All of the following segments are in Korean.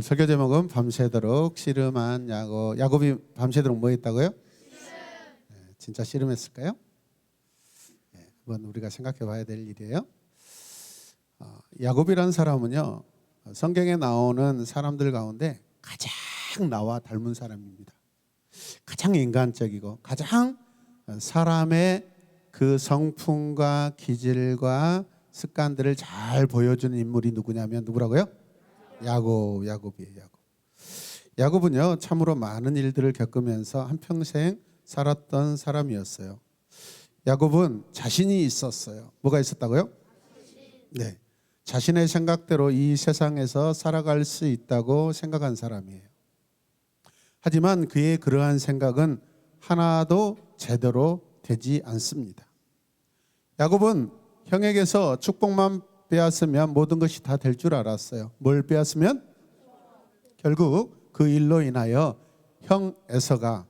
설교 제목은 밤새도록 씨름한 야곱. 야곱이 밤새도록 뭐 했다고요? 네, 진짜 씨름했을까요? 네, 한번 우리가 생각해 봐야 될 일이에요. 야곱이라는 사람은요, 성경에 나오는 사람들 가운데 가장 나와 닮은 사람입니다. 가장 인간적이고 가장 사람의 그 성품과 기질과 습관들을 잘 보여주는 인물이 누구냐면 누구라고요? 야곱이에요. 야곱은요, 참으로 많은 일들을 겪으면서 한평생 살았던 사람이었어요. 야곱은 자신이 있었어요. 뭐가 있었다고요? 네, 자신의 생각대로 이 세상에서 살아갈 수 있다고 생각한 사람이에요. 하지만 그의 그러한 생각은 하나도 제대로 되지 않습니다. 야곱은 형에게서 축복만 빼앗으면 모든 것이 다 될 줄 알았어요. 뭘 빼앗으면? 결국 그 일로 인하여 형 에서가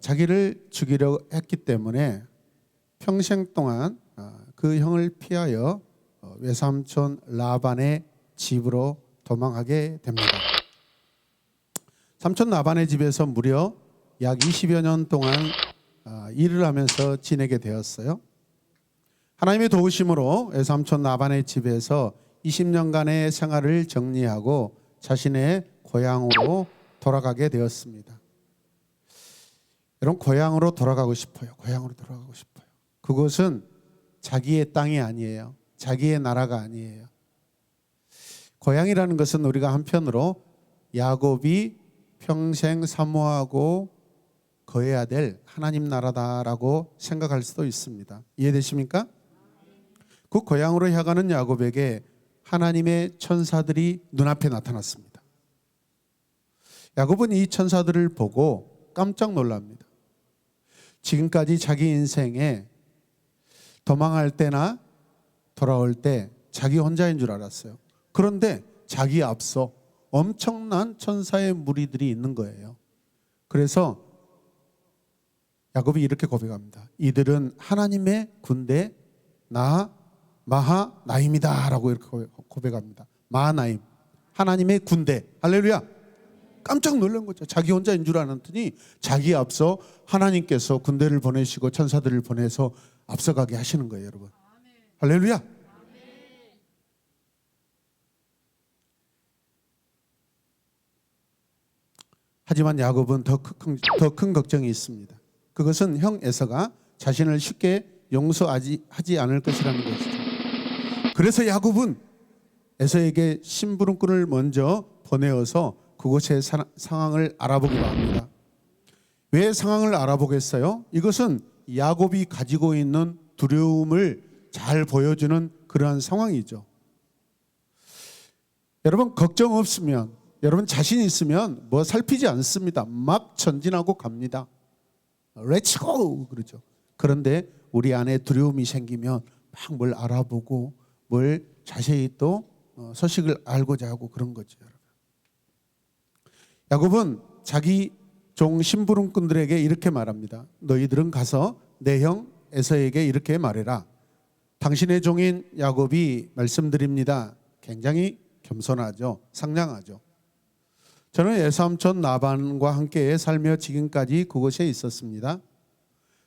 자기를 죽이려 했기 때문에 평생 동안 그 형을 피하여 외삼촌 라반의 집으로 도망하게 됩니다. 삼촌 라반의 집에서 무려 약 20여 년 동안 일을 하면서 지내게 되었어요. 하나님의 도우심으로 외삼촌 라반의 집에서 20년간의 생활을 정리하고 자신의 고향으로 돌아가게 되었습니다. 여러분, 고향으로 돌아가고 싶어요. 고향으로 돌아가고 싶어요. 그곳은 자기의 땅이 아니에요. 자기의 나라가 아니에요. 고향이라는 것은 우리가 한편으로 야곱이 평생 사모하고 거해야 될 하나님 나라다라고 생각할 수도 있습니다. 이해되십니까? 그 고향으로 향하는 야곱에게 하나님의 천사들이 눈앞에 나타났습니다. 야곱은 이 천사들을 보고 깜짝 놀랍니다. 지금까지 자기 인생에 도망할 때나 돌아올 때 자기 혼자인 줄 알았어요. 그런데 자기 앞서 엄청난 천사의 무리들이 있는 거예요. 그래서 야곱이 이렇게 고백합니다. 이들은 하나님의 군대 마하나임이다 라고 이렇게 고백합니다. 마하나임, 하나님의 군대. 할렐루야. 깜짝 놀란 거죠. 자기 혼자인 줄 알았더니 자기 앞서 하나님께서 군대를 보내시고 천사들을 보내서 앞서가게 하시는 거예요, 여러분. 할렐루야. 하지만 야곱은 더 큰 걱정이 있습니다. 그것은 형 에서가 자신을 쉽게 용서하지 않을 것이라는 것이죠. 그래서 야곱은 에서에게 심부름꾼을 먼저 보내어서 그곳의 상황을 알아보기로 합니다. 왜 상황을 알아보겠어요? 이것은 야곱이 가지고 있는 두려움을 잘 보여주는 그러한 상황이죠. 여러분, 걱정 없으면, 여러분 자신 있으면 뭐 살피지 않습니다. 막 전진하고 갑니다. Let's go! 그러죠. 그런데 우리 안에 두려움이 생기면 막 뭘 알아보고 뭘 자세히 또 소식을 알고자 하고 그런 거죠. 야곱은 자기 종 심부름꾼들에게 이렇게 말합니다. 너희들은 가서 내 형 에서에게 이렇게 말해라. 당신의 종인 야곱이 말씀드립니다. 굉장히 겸손하죠. 상냥하죠. 저는 외삼촌 라반과 함께 살며 지금까지 그곳에 있었습니다.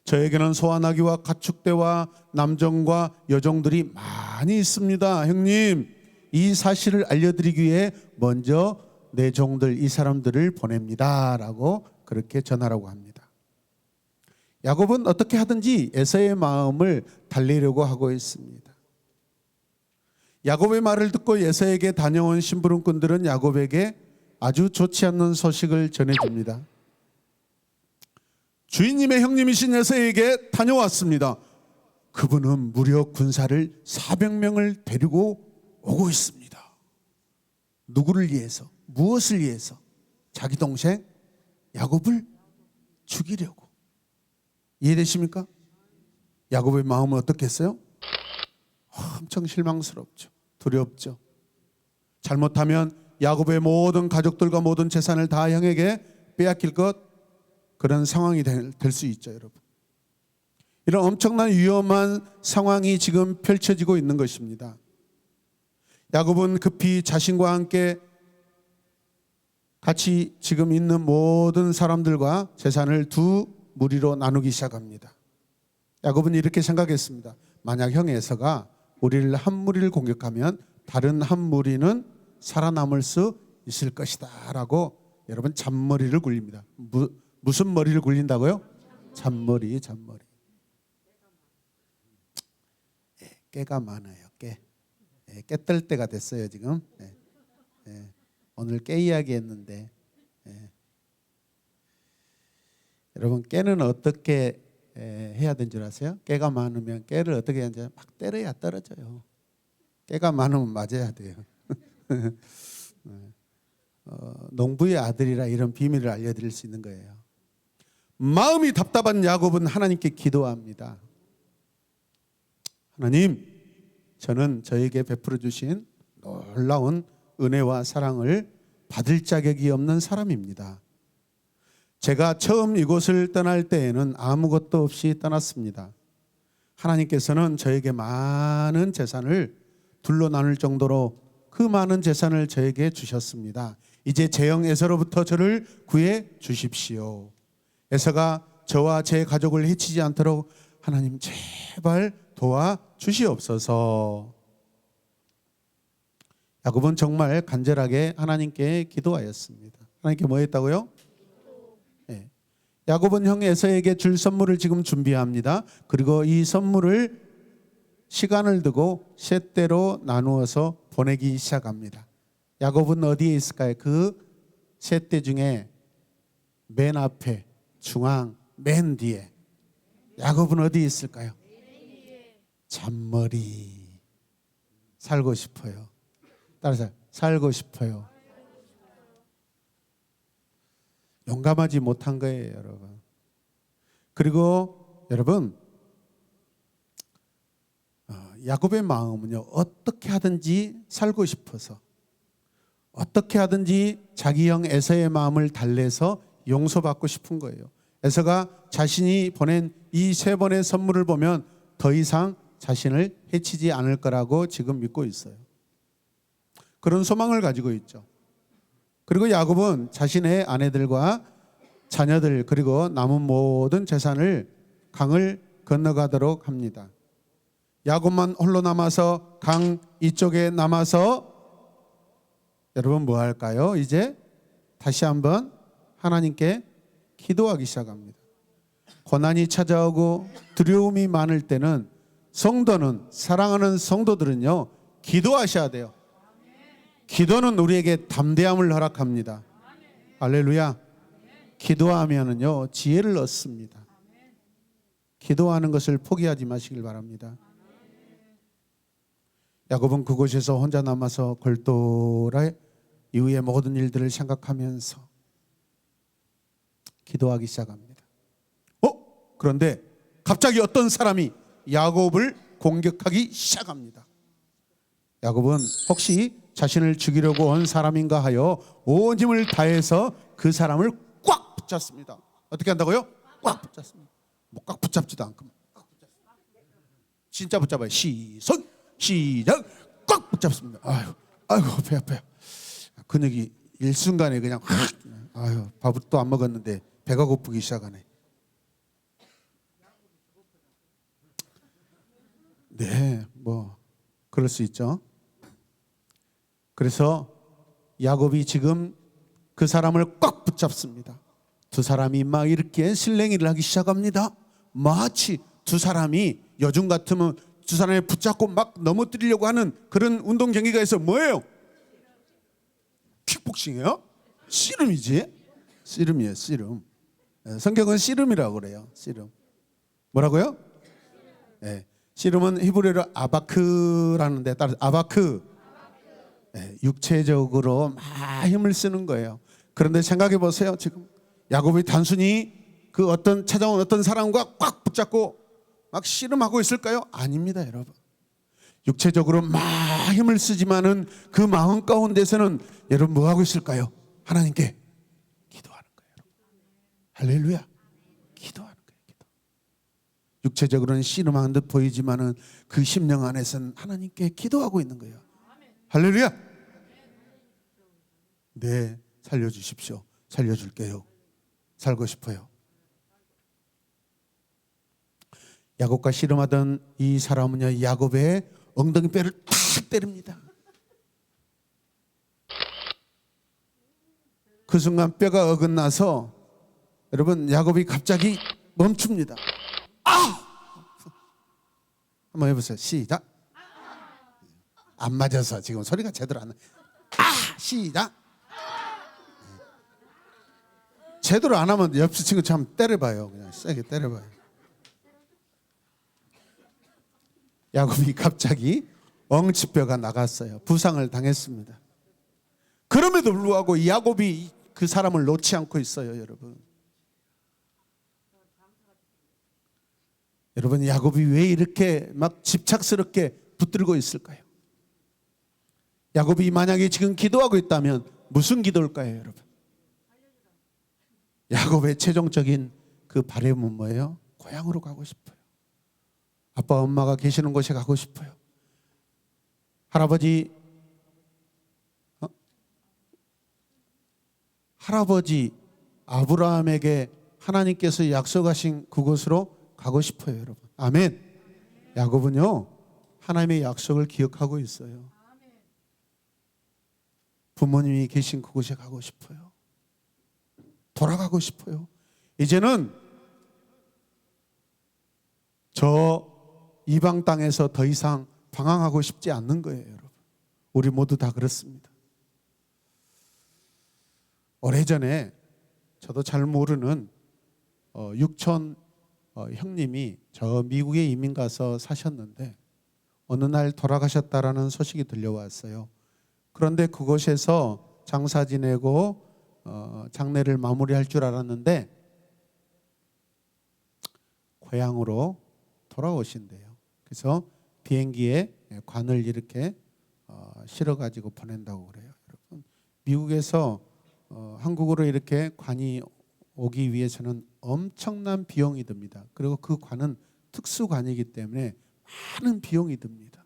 저에게는 소환나귀와 가축대와 남종과 여종들이 많이 있습니다. 형님, 이 사실을 알려드리기 위해 먼저 내 종들, 이 사람들을 보냅니다 라고 그렇게 전하라고 합니다. 야곱은 어떻게 하든지 에서의 마음을 달래려고 하고 있습니다. 야곱의 말을 듣고 에서에게 다녀온 심부름꾼들은 야곱에게 아주 좋지 않는 소식을 전해줍니다. 주인님의 형님이신 에서에게 다녀왔습니다. 그분은 무려 군사를 400명을 데리고 오고 있습니다. 누구를 위해서? 무엇을 위해서? 자기 동생 야곱을 죽이려고. 이해되십니까? 야곱의 마음은 어떻겠어요? 엄청 실망스럽죠. 두렵죠. 잘못하면 야곱의 모든 가족들과 모든 재산을 다 형에게 빼앗길 것, 그런 상황이 될 수 있죠, 여러분. 이런 엄청난 위험한 상황이 지금 펼쳐지고 있는 것입니다. 야곱은 급히 자신과 함께 같이 지금 있는 모든 사람들과 재산을 두 무리로 나누기 시작합니다. 야곱은 이렇게 생각했습니다. 만약 형 에서가 우리를 한 무리를 공격하면 다른 한 무리는 살아남을 수 있을 것이다 라고 여러분 잔머리를 굴립니다. 무슨 머리를 굴린다고요? 잔머리. 깨가 많아요. 깨떨 때가 됐어요 지금. 오늘 깨 이야기 했는데 여러분 깨는 어떻게 해야 되는 줄 아세요? 깨가 많으면 깨를 어떻게 해야 되는지 막 때려야 떨어져요. 깨가 많으면 맞아야 돼요. 농부의 아들이라 이런 비밀을 알려드릴 수 있는 거예요. 마음이 답답한 야곱은 하나님께 기도합니다. 하나님, 저는 저에게 베풀어 주신 놀라운 은혜와 사랑을 받을 자격이 없는 사람입니다. 제가 처음 이곳을 떠날 때에는 아무것도 없이 떠났습니다. 하나님께서는 저에게 많은 재산을 둘로 나눌 정도로 그 많은 재산을 저에게 주셨습니다. 이제 재형 에서로부터 저를 구해 주십시오. 에서가 저와 제 가족을 해치지 않도록 하나님 제발 도와 주시옵소서. 야곱은 정말 간절하게 하나님께 기도하였습니다. 하나님께 뭐 했다고요? 네. 야곱은 형 에서에게 줄 선물을 지금 준비합니다. 그리고 이 선물을 시간을 두고 셋대로 나누어서 보내기 시작합니다. 야곱은 어디에 있을까요? 그 셋대 중에 맨 앞에, 중앙, 맨 뒤에. 야곱은 어디에 있을까요? 잔머리. 살고 싶어요. 따라서 살고 싶어요. 용감하지 못한 거예요, 여러분. 그리고 여러분, 야곱의 마음은요, 어떻게 하든지 살고 싶어서, 어떻게 하든지 자기 형 에서의 마음을 달래서 용서받고 싶은 거예요. 에서가 자신이 보낸 이 세 번의 선물을 보면 더 이상 자신을 해치지 않을 거라고 지금 믿고 있어요. 그런 소망을 가지고 있죠. 그리고 야곱은 자신의 아내들과 자녀들 그리고 남은 모든 재산을 강을 건너가도록 합니다. 야곱만 홀로 남아서 강 이쪽에 남아서 여러분 뭐 할까요? 이제 다시 한번 하나님께 기도하기 시작합니다. 고난이 찾아오고 두려움이 많을 때는 성도는, 사랑하는 성도들은요, 기도하셔야 돼요. 기도는 우리에게 담대함을 허락합니다. 할렐루야. 기도하면은요, 지혜를 얻습니다. 기도하는 것을 포기하지 마시길 바랍니다. 야곱은 그곳에서 혼자 남아서 골똘하게 이후의 모든 일들을 생각하면서 기도하기 시작합니다. 그런데 갑자기 어떤 사람이 야곱을 공격하기 시작합니다. 야곱은 혹시 자신을 죽이려고 온 사람인가 하여 온 힘을 다해서 그 사람을 꽉 붙잡습니다. 어떻게 한다고요? 꽉 붙잡습니다. 뭐 꽉 붙잡지도 않고 꽉 붙잡습니다. 진짜 붙잡아요. 시작 꽉 붙잡습니다. 아이고 배 아파요. 근육이 일순간에 그냥 확 밥을 또 안 먹었는데 배가 고프기 시작하네. 네, 뭐 그럴 수 있죠. 그래서 야곱이 지금 그 사람을 꽉 붙잡습니다. 두 사람이 막 이렇게 실랭이를 하기 시작합니다. 마치 두 사람이 요즘 같으면 두 사람을 붙잡고 막 넘어뜨리려고 하는 그런 운동 경기가 있어. 뭐예요? 킥복싱이에요? 씨름이지? 씨름이에요, 씨름. 성경은 씨름이라고 그래요. 씨름. 뭐라고요? 네. 씨름은 히브리어로 아바크라는 데 따라서 아바크. 네, 육체적으로 막 힘을 쓰는 거예요. 그런데 생각해 보세요. 지금 야곱이 단순히 그 어떤 찾아온 어떤 사람과 꽉 붙잡고 막 씨름하고 있을까요? 아닙니다, 여러분. 육체적으로 막 힘을 쓰지만은 그 마음 가운데서는 여러분 뭐 하고 있을까요? 하나님께 기도하는 거예요. 할렐루야. 기도하는 거예요. 기도. 육체적으로는 씨름하는 듯 보이지만은 그 심령 안에서는 하나님께 기도하고 있는 거예요. 할렐루야. 네, 살려주십시오. 살려줄게요. 살고 싶어요. 야곱과 씨름하던 이 사람은요, 야곱의 엉덩이 뼈를 탁 때립니다. 그 순간 뼈가 어긋나서 여러분, 야곱이 갑자기 멈춥니다. 한번 해보세요. 시작. 안 맞아서 지금 소리가 제대로 안 나. 시작. 제대로 안 하면 옆 친구 참 때려봐요. 그냥 세게 때려봐요. 야곱이 갑자기 엉치뼈가 나갔어요. 부상을 당했습니다. 그럼에도 불구하고 야곱이 그 사람을 놓지 않고 있어요, 여러분. 여러분, 야곱이 왜 이렇게 막 집착스럽게 붙들고 있을까요? 야곱이 만약에 지금 기도하고 있다면 무슨 기도일까요, 여러분? 야곱의 최종적인 그 바람은 뭐예요? 고향으로 가고 싶어요. 아빠 엄마가 계시는 곳에 가고 싶어요. 할아버지 아브라함에게 하나님께서 약속하신 그곳으로 가고 싶어요, 여러분. 아멘. 야곱은요, 하나님의 약속을 기억하고 있어요. 부모님이 계신 그곳에 가고 싶어요. 돌아가고 싶어요. 이제는 저 이방 땅에서 더 이상 방황하고 싶지 않는 거예요, 여러분. 우리 모두 다 그렇습니다. 오래전에 저도 잘 모르는 육촌 형님이 저 미국에 이민 가서 사셨는데 어느 날 돌아가셨다라는 소식이 들려왔어요. 그런데 그곳에서 장사 지내고 장례를 마무리할 줄 알았는데 고향으로 돌아오신대요. 그래서 비행기에 관을 이렇게 실어가지고 보낸다고 그래요. 여러분, 미국에서 한국으로 이렇게 관이 오기 위해서는 엄청난 비용이 듭니다. 그리고 그 관은 특수관이기 때문에 많은 비용이 듭니다.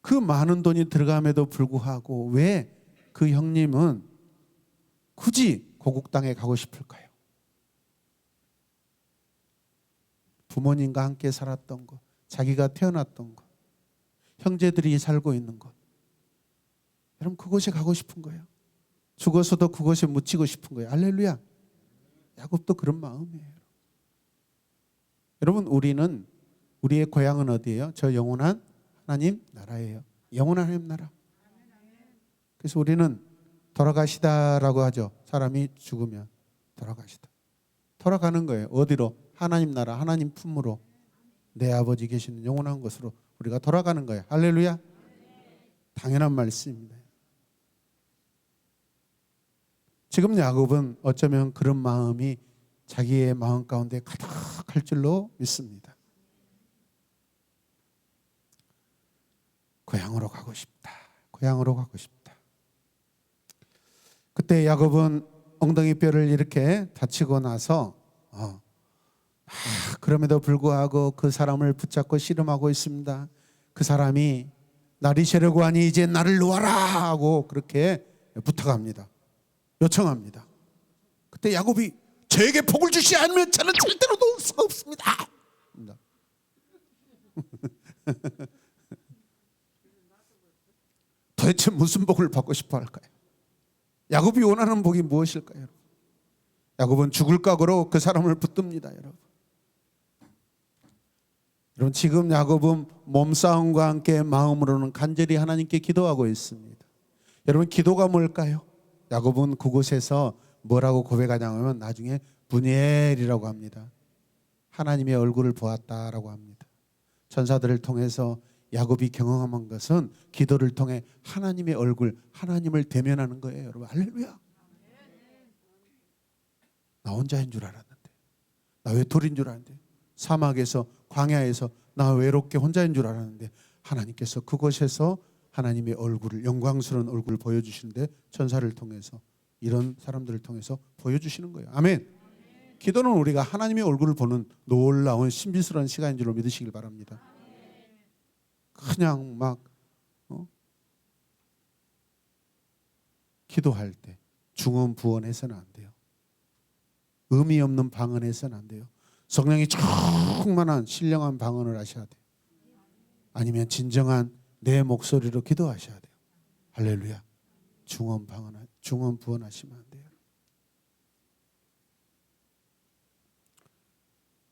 그 많은 돈이 들어감에도 불구하고 왜 그 형님은 굳이 고국 땅에 가고 싶을까요? 부모님과 함께 살았던 것, 자기가 태어났던 것, 형제들이 살고 있는 것, 여러분 그곳에 가고 싶은 거예요. 죽어서도 그곳에 묻히고 싶은 거예요. 할렐루야. 야곱도 그런 마음이에요. 여러분, 우리의 고향은 어디예요? 저 영원한 하나님 나라예요. 영원한 하나님 나라. 그래서 우리는 돌아가시다라고 하죠. 사람이 죽으면 돌아가시다. 돌아가는 거예요. 어디로? 하나님 나라, 하나님 품으로, 내 아버지 계시는 영원한 곳으로 우리가 돌아가는 거예요. 할렐루야. 당연한 말씀입니다. 지금 야곱은 어쩌면 그런 마음이 자기의 마음 가운데 가득할 줄로 믿습니다. 고향으로 가고 싶다. 고향으로 가고 싶다. 그때 야곱은 엉덩이 뼈를 이렇게 다치고 나서 그럼에도 불구하고 그 사람을 붙잡고 씨름하고 있습니다. 그 사람이 나리 세려고 하니 이제 나를 놓아라 하고 그렇게 부탁합니다. 요청합니다. 그때 야곱이 저에게 복을 주시 않으면 저는 절대로 놓을 수가 없습니다. 도대체 무슨 복을 받고 싶어 할까요? 야곱이 원하는 복이 무엇일까요? 야곱은 죽을 각오로 그 사람을 붙듭니다. 여러분 지금 야곱은 몸싸움과 함께 마음으로는 간절히 하나님께 기도하고 있습니다. 여러분 기도가 뭘까요? 야곱은 그곳에서 뭐라고 고백하냐면 나중에 분이엘이라고 합니다. 하나님의 얼굴을 보았다라고 합니다. 천사들을 통해서 야곱이 경험한 것은 기도를 통해 하나님의 얼굴, 하나님을 대면하는 거예요. 여러분 할렐루야. 나 혼자인 줄 알았는데, 나 외톨인 줄 알았는데, 사막에서 광야에서 나 외롭게 혼자인 줄 알았는데 하나님께서 그곳에서 하나님의 얼굴을, 영광스러운 얼굴을 보여주시는데 천사를 통해서, 이런 사람들을 통해서 보여주시는 거예요. 아멘. 기도는 우리가 하나님의 얼굴을 보는 놀라운 신비스러운 시간인 줄로 믿으시길 바랍니다. 그냥 막 기도할 때 중언부언해서는 안 돼요. 의미 없는 방언해서는 안 돼요. 성령이 충만한 신령한 방언을 하셔야 돼요. 아니면 진정한 내 목소리로 기도하셔야 돼요. 할렐루야. 중언부언하시면 안 돼요.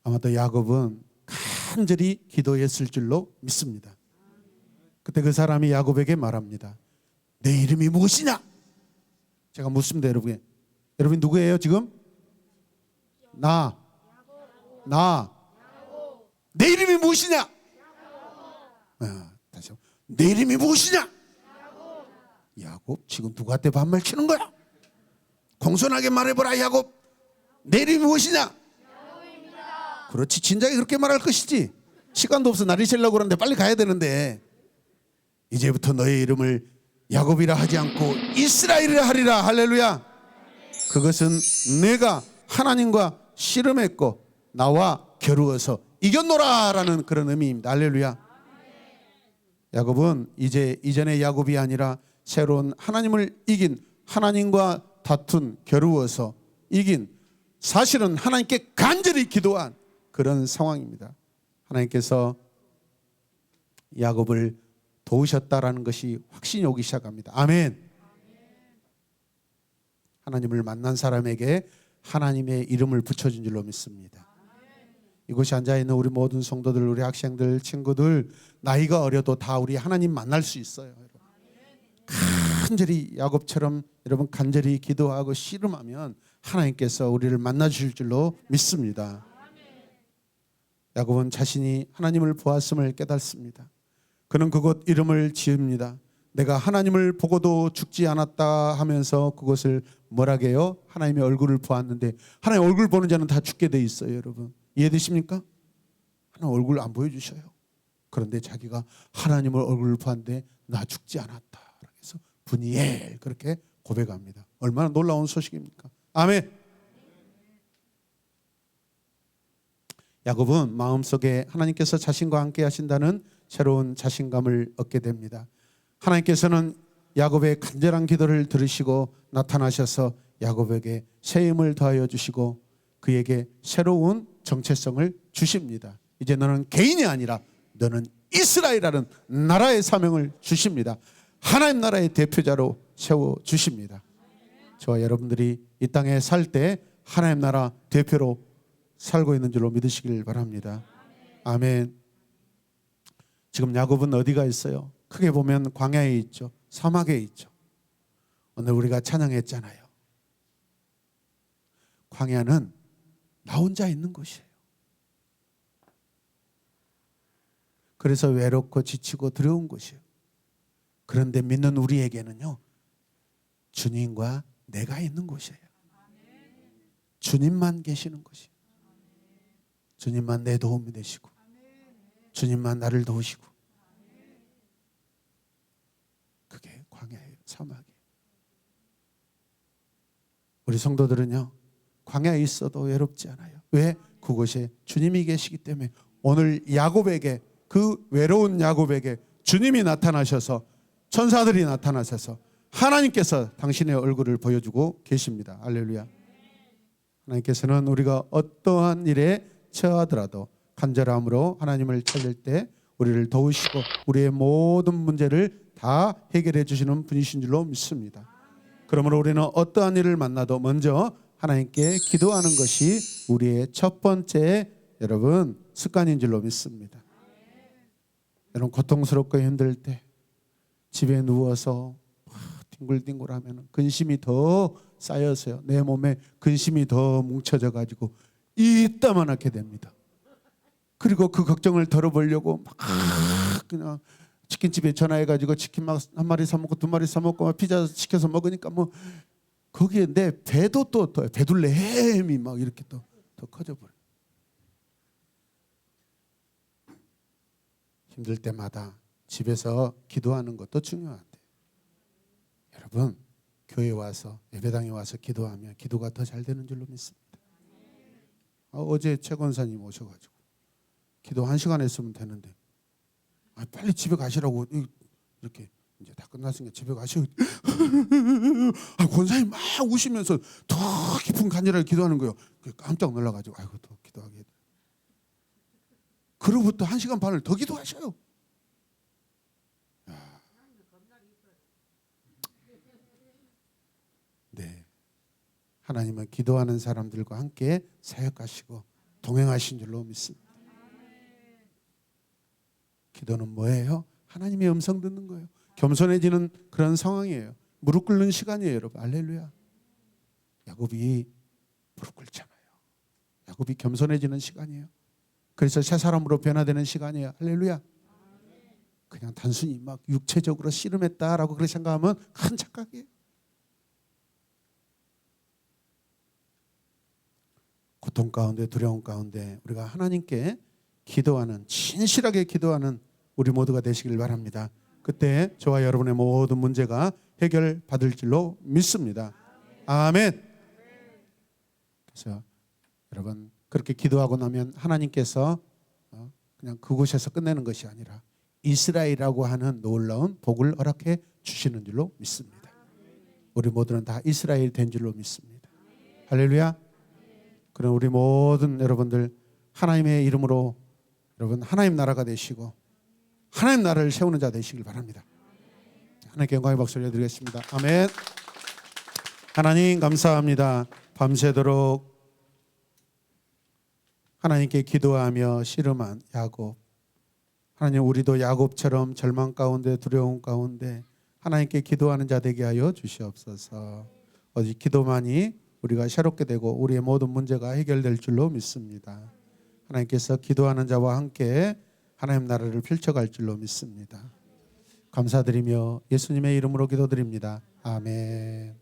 아마도 야곱은 간절히 기도했을 줄로 믿습니다. 그때 그 사람이 야곱에게 말합니다. 내 이름이 무엇이냐? 제가 묻습니다, 여러분에게. 여러분 누구예요 지금? 나. 내 이름이 무엇이냐? 다시 한번. 내 이름이 무엇이냐? 야곱. 지금 누구한테 반말 치는 거야? 공손하게 말해보라 야곱. 내 이름이 무엇이냐? 그렇지, 진작에 그렇게 말할 것이지. 시간도 없어. 날이 새려고 그러는데 빨리 가야 되는데. 이제부터 너의 이름을 야곱이라 하지 않고 이스라엘이라 하리라. 할렐루야. 그것은 내가 하나님과 씨름했고 나와 겨루어서 이겼노라 라는 그런 의미입니다. 할렐루야. 야곱은 이제 이전의 야곱이 아니라 새로운 하나님을 이긴, 하나님과 다툰, 겨루어서 이긴, 사실은 하나님께 간절히 기도한 그런 상황입니다. 하나님께서 야곱을 도우셨다라는 것이 확신이 오기 시작합니다. 아멘. 하나님을 만난 사람에게 하나님의 이름을 붙여준 줄로 믿습니다. 이곳에 앉아있는 우리 모든 성도들, 우리 학생들, 친구들, 나이가 어려도 다 우리 하나님 만날 수 있어요. 간절히 야곱처럼 여러분 간절히 기도하고 씨름하면 하나님께서 우리를 만나 주실 줄로 믿습니다. 야곱은 자신이 하나님을 보았음을 깨닫습니다. 그는 그곳 이름을 지읍니다. 내가 하나님을 보고도 죽지 않았다 하면서 그것을 뭐라고 해요? 하나님의 얼굴을 보았는데, 하나님 얼굴 보는 자는 다 죽게 돼 있어요. 여러분 이해되십니까? 하나님 얼굴 안 보여주셔요. 그런데 자기가 하나님을 얼굴을 보았는데 나 죽지 않았다. 그래서 분이엘 그렇게 고백합니다. 얼마나 놀라운 소식입니까? 아멘. 야곱은 마음속에 하나님께서 자신과 함께 하신다는 새로운 자신감을 얻게 됩니다. 하나님께서는 야곱의 간절한 기도를 들으시고 나타나셔서 야곱에게 새 힘을 더하여 주시고 그에게 새로운 정체성을 주십니다. 이제 너는 개인이 아니라 너는 이스라엘이라는 나라의 사명을 주십니다. 하나님 나라의 대표자로 세워주십니다. 저와 여러분들이 이 땅에 살 때 하나님 나라 대표로 살고 있는 줄로 믿으시길 바랍니다. 아멘. 지금 야곱은 어디가 있어요? 크게 보면 광야에 있죠. 사막에 있죠. 오늘 우리가 찬양했잖아요. 광야는 나 혼자 있는 곳이에요. 그래서 외롭고 지치고 두려운 곳이에요. 그런데 믿는 우리에게는요, 주님과 내가 있는 곳이에요. 주님만 계시는 곳이에요. 주님만 내 도움이 되시고 주님만 나를 도우시고, 그게 광야예요. 사막이에요. 우리 성도들은요, 광야에 있어도 외롭지 않아요. 왜? 그곳에 주님이 계시기 때문에. 오늘 야곱에게, 그 외로운 야곱에게 주님이 나타나셔서, 천사들이 나타나셔서 하나님께서 당신의 얼굴을 보여주고 계십니다. 할렐루야. 하나님께서는 우리가 어떠한 일에 처하더라도 간절함으로 하나님을 찾을 때 우리를 도우시고 우리의 모든 문제를 다 해결해 주시는 분이신 줄로 믿습니다. 그러므로 우리는 어떠한 일을 만나도 먼저 하나님께 기도하는 것이 우리의 첫 번째 여러분 습관인 줄로 믿습니다. 여러분 고통스럽고 힘들 때 집에 누워서 뒹굴뒹굴하면 근심이 더 쌓여서요, 내 몸에 근심이 더 뭉쳐져 가지고 이따만하게 됩니다. 그리고 그 걱정을 덜어보려고 막 그냥 치킨집에 전화해가지고 치킨 막 한 마리 사 먹고 두 마리 사 먹고 피자 시켜서 먹으니까 뭐 거기에 내 배도 또 배둘레 햄이 막 이렇게 또 더 커져버려. 힘들 때마다 집에서 기도하는 것도 중요한데, 여러분 교회 와서 예배당에 와서 기도하면 기도가 더 잘 되는 줄로 믿습니다. 어제 최 권사님 오셔가지고 기도 1시간 했으면 되는데 빨리 집에 가시라고 이렇게 이제 다 끝났으니까 집에 가시고 권사님 막 우시면서 더 깊은 간절하게 기도하는 거예요. 깜짝 놀라가지고 아이고 더 기도하게. 그로부터 1시간 반을 더 기도하셔요. 네, 하나님은 기도하는 사람들과 함께 사역하시고 동행하신 줄로 믿습니다. 기도는 뭐예요? 하나님의 음성 듣는 거예요. 겸손해지는 그런 상황이에요. 무릎 꿇는 시간이에요, 여러분. 할렐루야. 야곱이 무릎 꿇잖아요. 야곱이 겸손해지는 시간이에요. 그래서 새 사람으로 변화되는 시간이에요. 할렐루야. 그냥 단순히 막 육체적으로 씨름했다라고 그렇게 생각하면 큰 착각이에요. 고통 가운데 두려움 가운데 우리가 하나님께 기도하는, 진실하게 기도하는 우리 모두가 되시길 바랍니다. 그때 저와 여러분의 모든 문제가 해결받을 줄로 믿습니다. 아멘. 그래서 여러분 그렇게 기도하고 나면 하나님께서 그냥 그곳에서 끝내는 것이 아니라 이스라엘이라고 하는 놀라운 복을 허락해 주시는 줄로 믿습니다. 우리 모두는 다 이스라엘 된 줄로 믿습니다. 할렐루야. 그럼 우리 모든 여러분들 하나님의 이름으로 여러분 하나님 나라가 되시고 하나님 나라를 세우는 자 되시길 바랍니다. 하나님께 영광의 박수 올려드리겠습니다. 아멘. 하나님 감사합니다. 밤새도록 하나님께 기도하며 씨름한 야곱. 하나님 우리도 야곱처럼 절망 가운데 두려움 가운데 하나님께 기도하는 자 되게 하여 주시옵소서. 오직 기도만이 우리가 새롭게 되고 우리의 모든 문제가 해결될 줄로 믿습니다. 하나님께서 기도하는 자와 함께 하나님 나라를 펼쳐갈 줄로 믿습니다. 감사드리며 예수님의 이름으로 기도드립니다. 아멘.